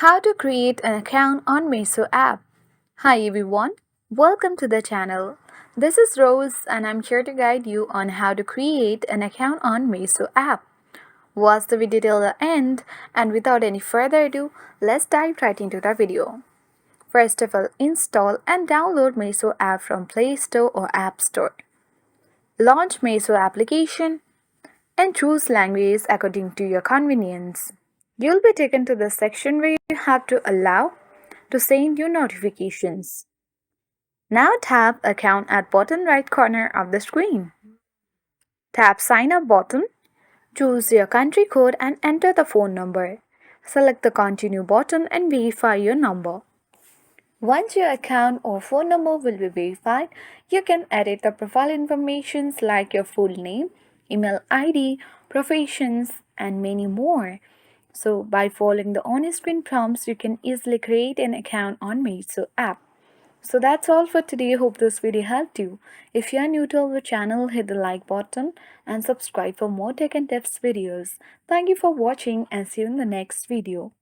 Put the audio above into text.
How to create an account on Meso app. Hi everyone, welcome to the channel. This is Rose and I'm here to guide you on how to create an account on Meso app. Watch the video till the end and without any further ado, let's dive right into the video. First of all, install and download Meso app from Play Store or App Store. Launch Meso application and choose language according to your convenience. You'll be taken to the section where you have to allow to send you notifications. Now tap Account at bottom right corner of the screen. Tap Sign Up button, choose your country code and enter the phone number. Select the Continue button and verify your number. Once your account or phone number will be verified, you can edit the profile informations like your full name, email ID, professions, and many more. So, by following the on-screen prompts, you can easily create an account on Meso app. So that's all for today. Hope this video helped you. If you are new to our channel, hit the like button and subscribe for more tech and tips videos. Thank you for watching and see you in the next video.